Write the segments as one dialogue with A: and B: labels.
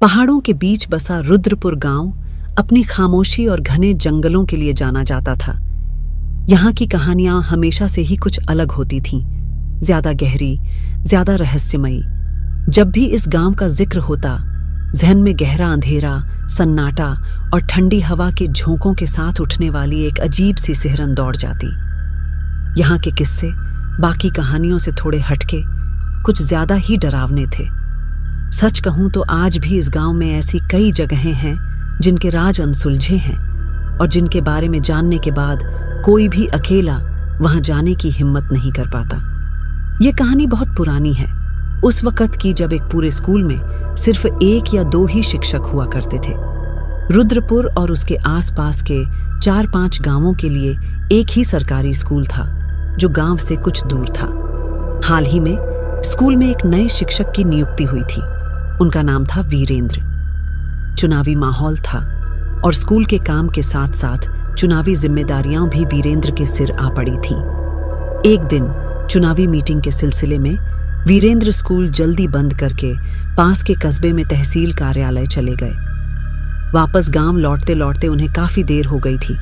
A: पहाड़ों के बीच बसा रुद्रपुर गांव अपनी खामोशी और घने जंगलों के लिए जाना जाता था। यहाँ की कहानियां हमेशा से ही कुछ अलग होती थीं, ज्यादा गहरी, ज्यादा रहस्यमयी। जब भी इस गांव का जिक्र होता, जहन में गहरा अंधेरा, सन्नाटा और ठंडी हवा के झोंकों के साथ उठने वाली एक अजीब सी सिहरन दौड़ जाती। यहाँ के किस्से बाकी कहानियों से थोड़े हटके, कुछ ज्यादा ही डरावने थे। सच कहूं तो आज भी इस गांव में ऐसी कई जगहें हैं जिनके राज अनसुलझे हैं और जिनके बारे में जानने के बाद कोई भी अकेला वहां जाने की हिम्मत नहीं कर पाता। ये कहानी बहुत पुरानी है, उस वक्त की जब एक पूरे स्कूल में सिर्फ 1 या 2 ही शिक्षक हुआ करते थे। रुद्रपुर और उसके आसपास के 4-5 गांवों के लिए एक ही सरकारी स्कूल था जो गांव से कुछ दूर था। हाल ही में स्कूल में एक नए शिक्षक की नियुक्ति हुई थी। उनका नाम था वीरेंद्र। चुनावी माहौल था और स्कूल के काम के साथ साथ चुनावी जिम्मेदारियां भी वीरेंद्र के सिर आ पड़ी थीं। एक दिन चुनावी मीटिंग के सिलसिले में वीरेंद्र स्कूल जल्दी बंद करके पास के कस्बे में तहसील कार्यालय चले गए। वापस गांव लौटते लौटते उन्हें काफी देर हो गई थी,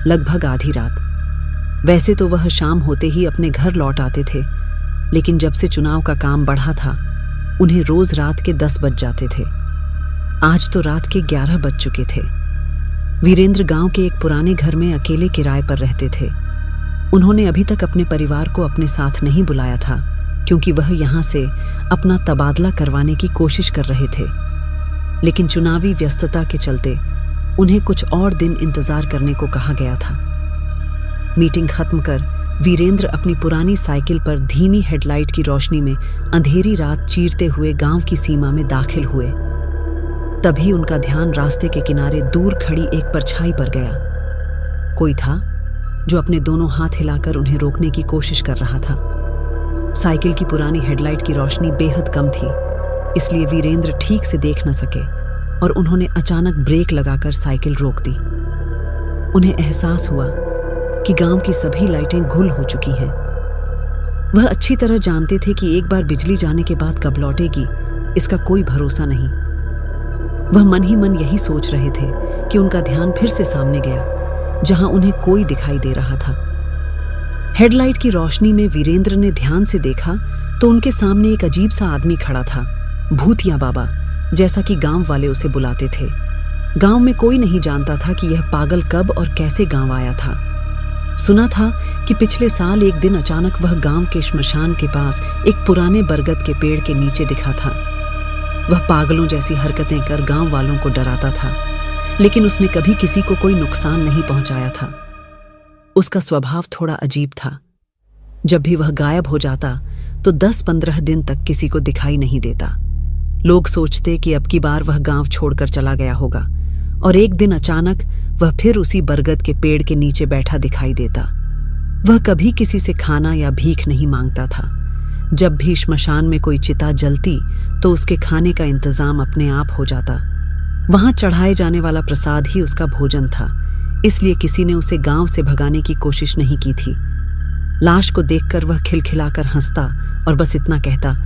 A: लगभग आधी रात। वैसे तो वह शाम होते ही अपने घर लौट आते थे, लेकिन जब से चुनाव का काम बढ़ा था, उन्हें रोज रात के 10 बज जाते थे। आज तो रात के 11 बज चुके थे। वीरेंद्र गांव के एक पुराने घर में अकेले किराए पर रहते थे। उन्होंने अभी तक अपने परिवार को अपने साथ नहीं बुलाया था, क्योंकि वह यहाँ से अपना तबादला करवाने की कोशिश कर रहे थे। लेकिन चुनावी व्यस्तता के चलते उन्हें कुछ और दिन इंतजार करने को कहा गया था। मीटिंग खत्म कर वीरेंद्र अपनी पुरानी साइकिल पर धीमी हेडलाइट की रोशनी में अंधेरी रात चीरते हुए गांव की सीमा में दाखिल हुए। तभी उनका ध्यान रास्ते के किनारे दूर खड़ी एक परछाई पर गया। कोई था जो अपने दोनों हाथ हिलाकर उन्हें रोकने की कोशिश कर रहा था। साइकिल की पुरानी हेडलाइट की रोशनी बेहद कम थी, इसलिए वीरेंद्र ठीक से देख न सके और उन्होंने अचानक ब्रेक लगाकर साइकिल रोक दी। उन्हें एहसास हुआ कि गांव की सभी लाइटें गुल हो चुकी हैं। वह अच्छी तरह जानते थे कि एक बार बिजली जाने के बाद कब लौटेगी, इसका कोई भरोसा नहीं। वह मन ही मन यही सोच रहे थे कि उनका ध्यान फिर से सामने गया, जहां उन्हें कोई दिखाई दे रहा था। हेडलाइट की रोशनी में वीरेंद्र ने ध्यान से देखा तो उनके सामने एक अजीब सा आदमी खड़ा था, भूतिया बाबा, जैसा कि गांव वाले उसे बुलाते थे। गांव में कोई नहीं जानता था कि यह पागल कब और कैसे गांव आया था। सुना था कि पिछले साल एक दिन अचानक वह गांव के श्मशान के पास एक पुराने बरगद के पेड़ के नीचे दिखा था। वह पागलों जैसी हरकतें कर गांव वालों को डराता था, लेकिन उसने कभी किसी को कोई नुकसान नहीं पहुंचाया था। उसका स्वभाव थोड़ा अजीब था। जब भी वह गायब हो जाता तो 10-15 दिन तक किसी को दिखाई नहीं देता। लोग सोचते कि अब की बार वह गांव छोड़कर चला गया होगा, और एक दिन अचानक वह फिर उसी बरगद के पेड़ के नीचे बैठा दिखाई देता। वह कभी किसी से खाना या भीख नहीं मांगता था। जब भी श्मशान में कोई चिता जलती तो उसके खाने का इंतजाम अपने आप हो जाता। वहां चढ़ाए जाने वाला प्रसाद ही उसका भोजन था, इसलिए किसी ने उसे गांव से भगाने की कोशिश नहीं की थी। लाश को देखकर वह खिलखिलाकर हंसता और बस इतना कहता,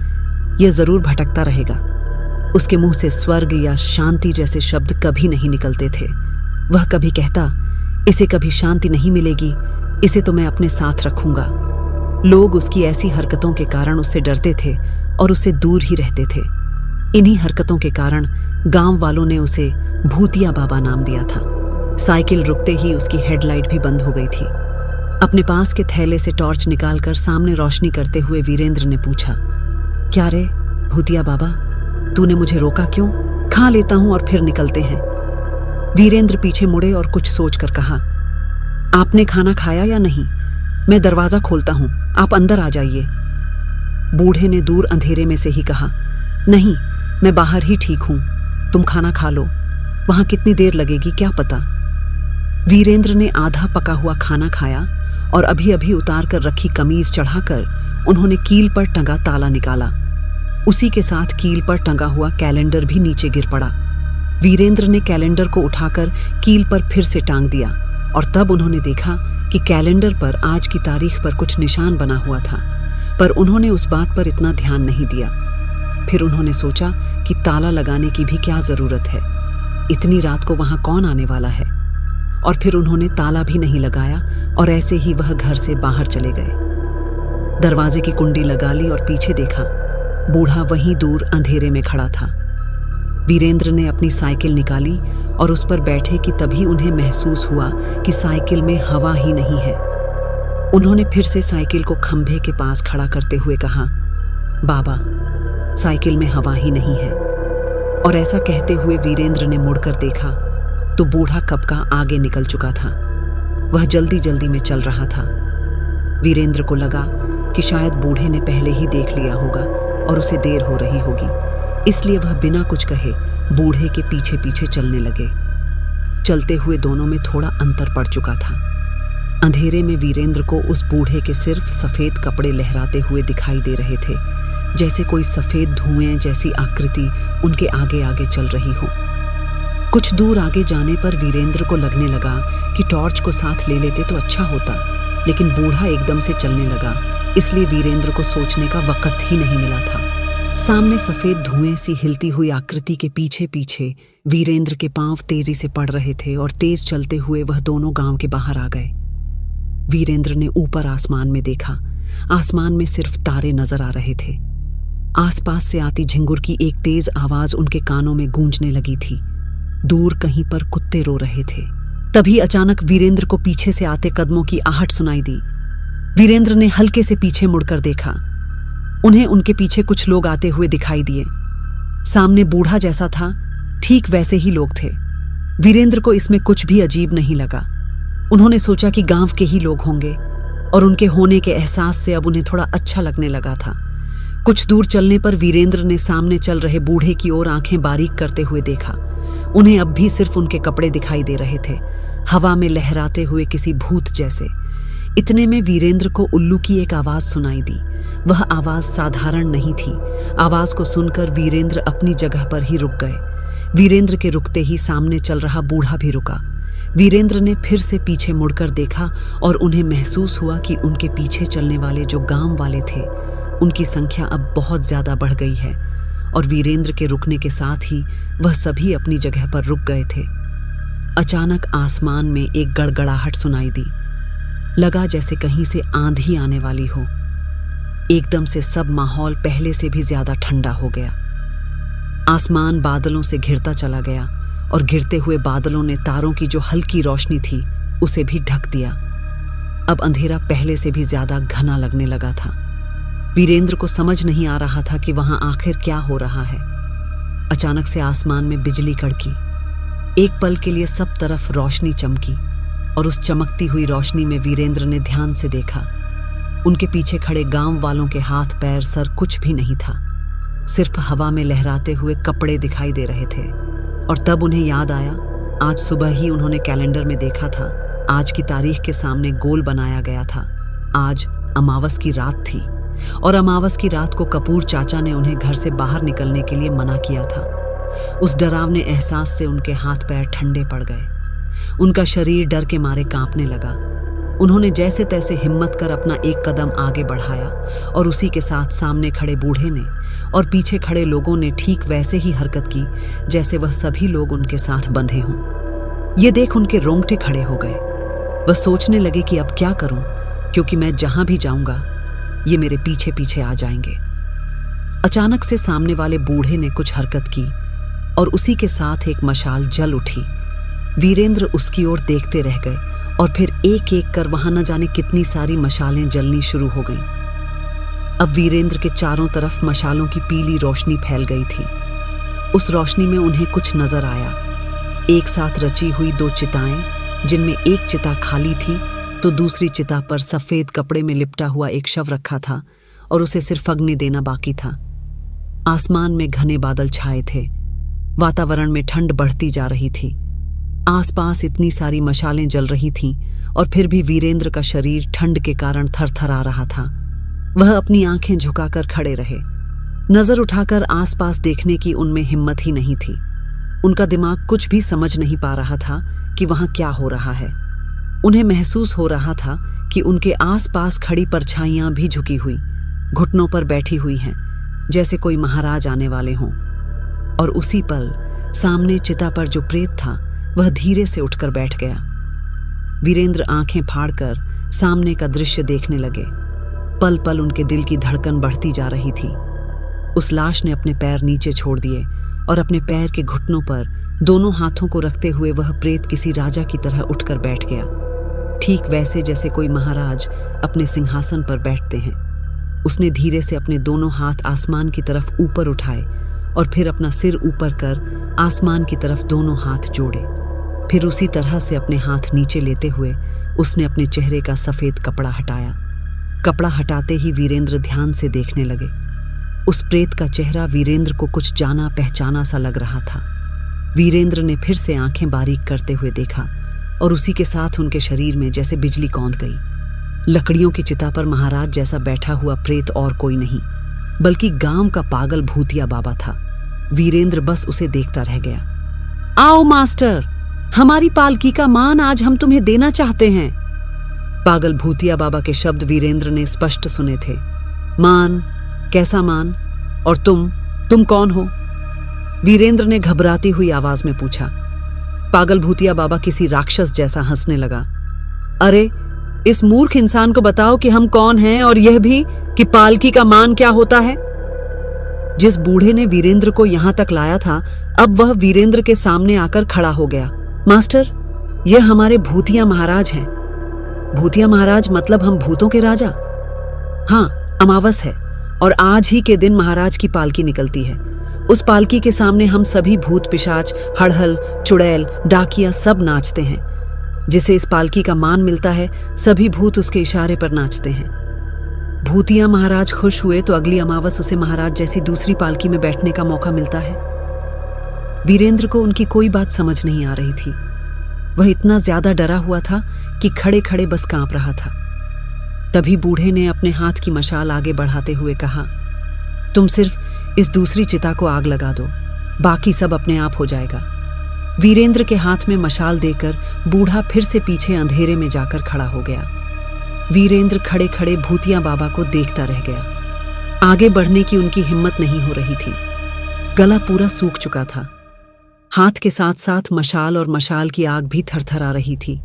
A: यह जरूर भटकता रहेगा। उसके मुंह से स्वर्ग या शांति जैसे शब्द कभी नहीं निकलते थे। वह कभी कहता, इसे कभी शांति नहीं मिलेगी, इसे तो मैं अपने साथ रखूंगा। लोग उसकी ऐसी हरकतों के कारण उससे डरते थे और उससे दूर ही रहते थे। इन्हीं हरकतों के कारण गांव वालों ने उसे भूतिया बाबा नाम दिया था। साइकिल रुकते ही उसकी हेडलाइट भी बंद हो गई थी। अपने पास के थैले से टॉर्च निकालकर सामने रोशनी करते हुए वीरेंद्र ने पूछा, क्या रे भूतिया बाबा, तूने मुझे रोका क्यों? खा लेता हूं और फिर निकलते हैं। वीरेंद्र पीछे मुड़े और कुछ सोचकर कहा, आपने खाना खाया या नहीं? मैं दरवाजा खोलता हूं, आप अंदर आ जाइए। बूढ़े ने दूर अंधेरे में से ही कहा, नहीं, मैं बाहर ही ठीक हूं, तुम खाना खा लो, वहां कितनी देर लगेगी क्या पता। वीरेंद्र ने आधा पका हुआ खाना खाया और अभी अभी उतार कर रखी कमीज चढ़ाकर उन्होंने कील पर टंगा ताला निकाला। उसी के साथ कील पर टंगा हुआ कैलेंडर भी नीचे गिर पड़ा। वीरेंद्र ने कैलेंडर को उठाकर कील पर फिर से टांग दिया और तब उन्होंने देखा कि कैलेंडर पर आज की तारीख पर कुछ निशान बना हुआ था, पर उन्होंने उस बात पर इतना ध्यान नहीं दिया। फिर उन्होंने सोचा कि ताला लगाने की भी क्या जरूरत है, इतनी रात को वहां कौन आने वाला है। और फिर उन्होंने ताला भी नहीं लगाया और ऐसे ही वह घर से बाहर चले गए। दरवाजे की कुंडी लगा ली और पीछे देखा, बूढ़ा वहीं दूर अंधेरे में खड़ा था। वीरेंद्र ने अपनी साइकिल निकाली और उस पर बैठे कि तभी उन्हें महसूस हुआ कि साइकिल में हवा ही नहीं है। उन्होंने फिर से साइकिल को खंभे के पास खड़ा करते हुए कहा, बाबा, साइकिल में हवा ही नहीं है। और ऐसा कहते हुए वीरेंद्र ने मुड़कर देखा तो बूढ़ा कब का आगे निकल चुका था। वह जल्दी जल्दी में चल रहा था। वीरेंद्र को लगा कि शायद बूढ़े ने पहले ही देख लिया होगा और उसे देर हो रही होगी, इसलिए वह बिना कुछ कहे बूढ़े के पीछे पीछे चलने लगे। चलते हुए दोनों में थोड़ा अंतर पड़ चुका था। अंधेरे में वीरेंद्र को उस बूढ़े के सिर्फ सफेद कपड़े लहराते हुए दिखाई दे रहे थे, जैसे कोई सफेद धुएं जैसी आकृति उनके आगे आगे चल रही हो। कुछ दूर आगे जाने पर वीरेंद्र को लगने लगा कि टॉर्च को साथ ले लेते तो अच्छा होता, लेकिन बूढ़ा एकदम से चलने लगा, इसलिए वीरेंद्र को सोचने का वक्त ही नहीं मिला था। सामने सफेद धुएं सी हिलती हुई आकृति के पीछे पीछे वीरेंद्र के पांव तेजी से पड़ रहे थे और तेज चलते हुए वह दोनों गांव के बाहर आ गए। वीरेंद्र ने ऊपर आसमान में देखा। आसमान में सिर्फ तारे नजर आ रहे थे। आसपास से आती झिंगुर की एक तेज आवाज उनके कानों में गूंजने लगी थी। दूर कहीं पर कुत्ते रो रहे थे। तभी अचानक वीरेंद्र को पीछे से आते कदमों की आहट सुनाई दी। वीरेंद्र ने हल्के से पीछे मुड़कर देखा। उन्हें उनके पीछे कुछ लोग आते हुए दिखाई दिए। सामने बूढ़ा जैसा था, ठीक वैसे ही लोग थे। वीरेंद्र को इसमें कुछ भी अजीब नहीं लगा। उन्होंने सोचा कि गांव के ही लोग होंगे और उनके होने के एहसास से अब उन्हें थोड़ा अच्छा लगने लगा था। कुछ दूर चलने पर वीरेंद्र ने सामने चल रहे बूढ़े की ओर आंखें बारीक करते हुए देखा। उन्हें अब भी सिर्फ उनके कपड़े दिखाई दे रहे थे, हवा में लहराते हुए किसी भूत जैसे। इतने में वीरेंद्र को उल्लू की एक आवाज सुनाई दी। वह आवाज साधारण नहीं थी। आवाज को सुनकर वीरेंद्र अपनी जगह पर ही रुक गए। वीरेंद्र के रुकते ही सामने चल रहा बूढ़ा भी रुका। वीरेंद्र ने फिर से पीछे मुड़कर देखा और उन्हें महसूस हुआ कि उनके पीछे चलने वाले जो गांव वाले थे, उनकी संख्या अब बहुत ज्यादा बढ़ गई है। और वीरेंद्र के रुकने के साथ ही वह सभी अपनी जगह पर रुक गए थे। अचानक आसमान में एक गड़गड़ाहट सुनाई दी। लगा जैसे कहीं से आंधी आने वाली हो। एकदम से सब माहौल पहले से भी ज्यादा ठंडा हो गया। आसमान बादलों से घिरता चला गया और घिरते हुए बादलों ने तारों की जो हल्की रोशनी थी उसे भी ढक दिया। अब अंधेरा पहले से भी ज्यादा घना लगने लगा था। वीरेंद्र को समझ नहीं आ रहा था कि वहां आखिर क्या हो रहा है। अचानक से आसमान में बिजली कड़की। एक पल के लिए सब तरफ रोशनी चमकी और उस चमकती हुई रोशनी में वीरेंद्र ने ध्यान से देखा। उनके पीछे खड़े गांव वालों के हाथ पैर सर कुछ भी नहीं था, सिर्फ हवा में लहराते हुए कपड़े दिखाई दे रहे थे। और तब उन्हें याद आया, आज सुबह ही उन्होंने कैलेंडर में देखा था। आज की तारीख के सामने गोल बनाया गया था। आज अमावस की रात थी और अमावस की रात को कपूर चाचा ने उन्हें घर से बाहर निकलने के लिए मना किया था। उस डरावने एहसास से उनके हाथ पैर ठंडे पड़ गए। उनका शरीर डर के मारे कांपने लगा। उन्होंने जैसे तैसे हिम्मत कर अपना एक कदम आगे बढ़ाया और उसी के साथ सामने खड़े बूढ़े ने और पीछे खड़े लोगों ने ठीक वैसे ही हरकत की जैसे वह सभी लोग उनके साथ बंधे हों। ये देख उनके रोंगटे खड़े हो गए। वह सोचने लगे कि अब क्या करूं, क्योंकि मैं जहां भी जाऊंगा ये मेरे पीछे पीछे आ जाएंगे। अचानक से सामने वाले बूढ़े ने कुछ हरकत की और उसी के साथ एक मशाल जल उठी। वीरेंद्र उसकी ओर देखते रह गए और फिर एक एक कर वहां न जाने कितनी सारी मशालें जलनी शुरू हो गईं। अब वीरेंद्र के चारों तरफ मशालों की पीली रोशनी फैल गई थी। उस रोशनी में उन्हें कुछ नजर आया। एक साथ रची हुई दो चिताएं, जिनमें एक चिता खाली थी तो दूसरी चिता पर सफेद कपड़े में लिपटा हुआ एक शव रखा था और उसे सिर्फ अग्नि देना बाकी था। आसमान में घने बादल छाए थे। वातावरण में ठंड बढ़ती जा रही थी। आसपास इतनी सारी मशालें जल रही थीं और फिर भी वीरेंद्र का शरीर ठंड के कारण थरथरा रहा था। वह अपनी आंखें झुकाकर खड़े रहे। नजर उठाकर आसपास देखने की उनमें हिम्मत ही नहीं थी। उनका दिमाग कुछ भी समझ नहीं पा रहा था कि वहां क्या हो रहा है। उन्हें महसूस हो रहा था कि उनके आसपास खड़ी परछाइयां भी झुकी हुई, घुटनों पर बैठी हुई हैं, जैसे कोई महाराज आने वाले हों। और उसी पल सामने चिता पर जो प्रेत था वह धीरे से उठकर बैठ गया। वीरेंद्र आंखें फाड़कर सामने का दृश्य देखने लगे। पल पल उनके दिल की धड़कन बढ़ती जा रही थी। उस लाश ने अपने पैर नीचे छोड़ दिए और अपने पैर के घुटनों पर दोनों हाथों को रखते हुए वह प्रेत किसी राजा की तरह उठकर बैठ गया, ठीक वैसे जैसे कोई महाराज अपने सिंहासन पर बैठते हैं। उसने धीरे से अपने दोनों हाथ आसमान की तरफ ऊपर उठाए और फिर अपना सिर ऊपर कर आसमान की तरफ दोनों हाथ जोड़े। फिर उसी तरह से अपने हाथ नीचे लेते हुए उसने अपने चेहरे का सफेद कपड़ा हटाया। कपड़ा हटाते ही वीरेंद्र ध्यान से देखने लगे। उस प्रेत का चेहरा वीरेंद्र को कुछ जाना पहचाना सा लग रहा था। वीरेंद्र ने फिर से आंखें बारीक करते हुए देखा और उसी के साथ उनके शरीर में जैसे बिजली कौंध गई। लकड़ियों की चिता पर महाराज जैसा बैठा हुआ प्रेत और कोई नहीं बल्कि गांव का पागल भूतिया बाबा था। वीरेंद्र बस उसे देखता रह गया। आओ मास्टर, हमारी पालकी का मान आज हम तुम्हें देना चाहते हैं। पागल भूतिया बाबा के शब्द वीरेंद्र ने स्पष्ट सुने थे। मान? कैसा मान? और तुम कौन हो? वीरेंद्र ने घबराती हुई आवाज में पूछा। पागल भूतिया बाबा किसी राक्षस जैसा हंसने लगा। अरे, इस मूर्ख इंसान को बताओ कि हम कौन हैं और यह भी कि पालकी का मान क्या होता है। जिस बूढ़े ने वीरेंद्र को यहां तक लाया था अब वह वीरेंद्र के सामने आकर खड़ा हो गया। मास्टर, यह हमारे भूतिया महाराज हैं। भूतिया महाराज मतलब हम भूतों के राजा? हाँ, अमावस है और आज ही के दिन महाराज की पालकी निकलती है। उस पालकी के सामने हम सभी भूत पिशाच, हड़हल, चुड़ैल, डाकिया सब नाचते हैं। जिसे इस पालकी का मान मिलता है सभी भूत उसके इशारे पर नाचते हैं। भूतिया महाराज खुश हुए तो अगली अमावस उसे महाराज जैसी दूसरी पालकी में बैठने का मौका मिलता है। वीरेंद्र को उनकी कोई बात समझ नहीं आ रही थी। वह इतना ज्यादा डरा हुआ था कि खड़े खड़े बस कांप रहा था। तभी बूढ़े ने अपने हाथ की मशाल आगे बढ़ाते हुए कहा, तुम सिर्फ इस दूसरी चिता को आग लगा दो, बाकी सब अपने आप हो जाएगा। वीरेंद्र के हाथ में मशाल देकर बूढ़ा फिर से पीछे अंधेरे में जाकर खड़ा हो गया। वीरेंद्र खड़े खड़े भूतिया बाबा को देखता रह गया। आगे बढ़ने की उनकी हिम्मत नहीं हो रही थी। गला पूरा सूख चुका था। हाथ के साथ साथ मशाल और मशाल की आग भी थरथरा रही थी।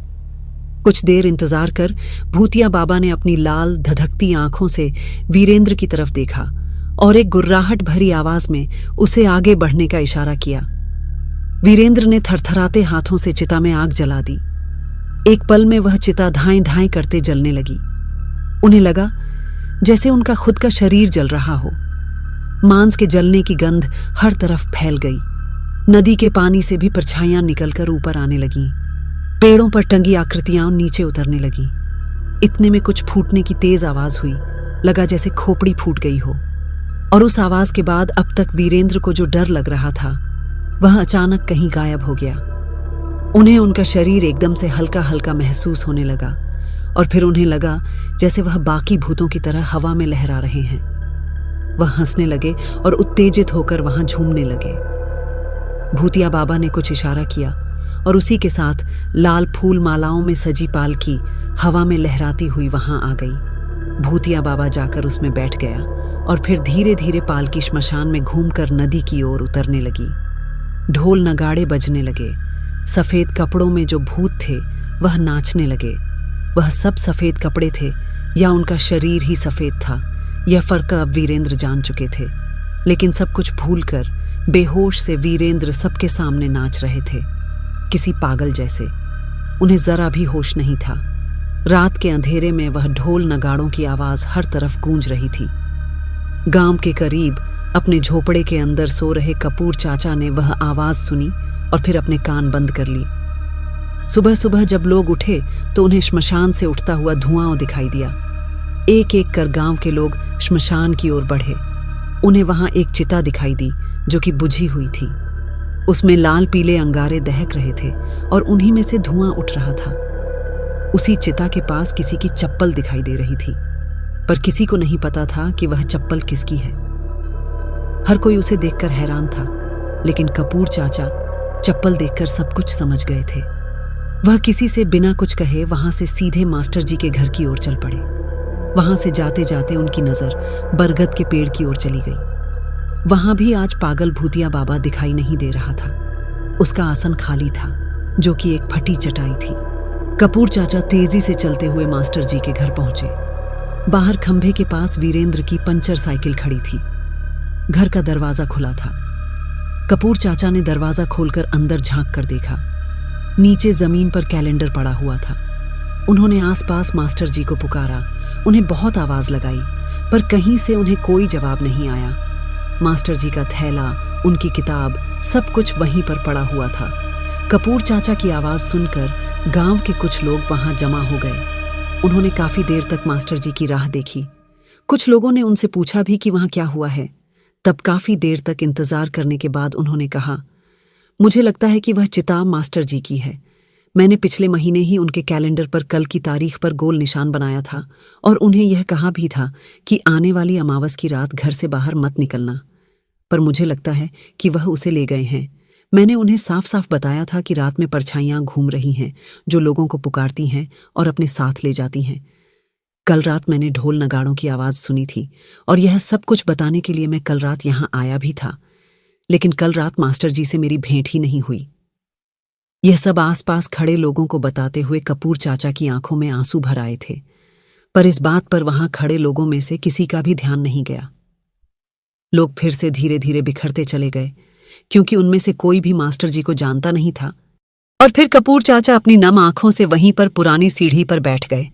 A: कुछ देर इंतजार कर भूतिया बाबा ने अपनी लाल धधकती आंखों से वीरेंद्र की तरफ देखा और एक गुर्राहट भरी आवाज में उसे आगे बढ़ने का इशारा किया। वीरेंद्र ने थरथराते हाथों से चिता में आग जला दी। एक पल में वह चिता धाएं धाएं करते जलने लगी। उन्हें लगा जैसे उनका खुद का शरीर जल रहा हो। मांस के जलने की गंध हर तरफ फैल गई। नदी के पानी से भी परछाइयां निकलकर ऊपर आने लगीं। पेड़ों पर टंगी आकृतियां नीचे उतरने लगीं। इतने में कुछ फूटने की तेज आवाज हुई। लगा जैसे खोपड़ी फूट गई हो। और उस आवाज के बाद अब तक वीरेंद्र को जो डर लग रहा था वह अचानक कहीं गायब हो गया। उन्हें उनका शरीर एकदम से हल्का हल्का महसूस होने लगा और फिर उन्हें लगा जैसे वह बाकी भूतों की तरह हवा में लहरा रहे हैं। वह हंसने लगे और उत्तेजित होकर वहां झूमने लगे। भूतिया बाबा ने कुछ इशारा किया और उसी के साथ लाल फूल मालाओं में सजी पालकी हवा में लहराती हुई वहां आ गई। भूतिया बाबा जाकर उसमें बैठ गया और फिर धीरे धीरे पालकी श्मशान में घूमकर नदी की ओर उतरने लगी। ढोल नगाड़े बजने लगे। सफेद कपड़ों में जो भूत थे वह नाचने लगे। वह सब सफेद कपड़े थे या उनका शरीर ही सफेद था, यह फर्क अब वीरेंद्र जान चुके थे। लेकिन सब कुछ भूलकर बेहोश से वीरेंद्र सबके सामने नाच रहे थे, किसी पागल जैसे। उन्हें जरा भी होश नहीं था। रात के अंधेरे में वह ढोल नगाड़ों की आवाज हर तरफ गूंज रही थी। गांव के करीब अपने झोपड़े के अंदर सो रहे कपूर चाचा ने वह आवाज सुनी और फिर अपने कान बंद कर ली। सुबह सुबह जब लोग उठे तो उन्हें श्मशान से उठता हुआ धुआं दिखाई दिया। एक एक कर गांव के लोग श्मशान की ओर बढ़े। उन्हें वहां एक चिता दिखाई दी जो कि बुझी हुई थी। उसमें लाल पीले अंगारे दहक रहे थे और उन्हीं में से धुआं उठ रहा था। उसी चिता के पास किसी की चप्पल दिखाई दे रही थी, पर किसी को नहीं पता था कि वह चप्पल किसकी है। हर कोई उसे देखकर हैरान था, लेकिन कपूर चाचा चप्पल देखकर सब कुछ समझ गए थे। वह किसी से बिना कुछ कहे वहां से सीधे मास्टर जी के घर की ओर चल पड़े। वहां से जाते जाते उनकी नजर बरगद के पेड़ की ओर चली गई। वहां भी आज पागल भूतिया बाबा दिखाई नहीं दे रहा था। उसका आसन खाली था, जो कि एक फटी चटाई थी। कपूर चाचा तेजी से चलते हुए मास्टर जी के घर पहुंचे। बाहर खंभे के पास वीरेंद्र की पंचर साइकिल खड़ी थी। घर का दरवाजा खुला था। कपूर चाचा ने दरवाजा खोलकर अंदर झांक कर देखा। नीचे जमीन पर कैलेंडर पड़ा हुआ था। उन्होंने आसपास मास्टर जी को पुकारा, उन्हें बहुत आवाज लगाई, पर कहीं से उन्हें कोई जवाब नहीं आया। मास्टर जी का थैला, उनकी किताब, सब कुछ वहीं पर पड़ा हुआ था। कपूर चाचा की आवाज सुनकर गांव के कुछ लोग वहां जमा हो गए। उन्होंने काफी देर तक मास्टर जी की राह देखी। कुछ लोगों ने उनसे पूछा भी कि वहां क्या हुआ है। तब काफी देर तक इंतजार करने के बाद उन्होंने कहा, मुझे लगता है कि वह चिताब मास्टर जी की है। मैंने पिछले महीने ही उनके कैलेंडर पर कल की तारीख पर गोल निशान बनाया था और उन्हें यह कहा भी था कि आने वाली अमावस की रात घर से बाहर मत निकलना। पर मुझे लगता है कि वह उसे ले गए हैं। मैंने उन्हें साफ साफ बताया था कि रात में परछाइयां घूम रही हैं, जो लोगों को पुकारती हैं और अपने साथ ले जाती हैं। कल रात मैंने ढोल नगाड़ों की आवाज सुनी थी और यह सब कुछ बताने के लिए मैं कल रात यहां आया भी था। लेकिन कल रात मास्टर जी से मेरी भेंट ही नहीं हुई। यह सब आसपास खड़े लोगों को बताते हुए कपूर चाचा की आंखों में आंसू भर आए थे, पर इस बात पर वहां खड़े लोगों में से किसी का भी ध्यान नहीं गया। लोग फिर से धीरे धीरे बिखरते चले गए, क्योंकि उनमें से कोई भी मास्टर जी को जानता नहीं था। और फिर कपूर चाचा अपनी नम आंखों से वहीं पर पुरानी सीढ़ी पर बैठ गए।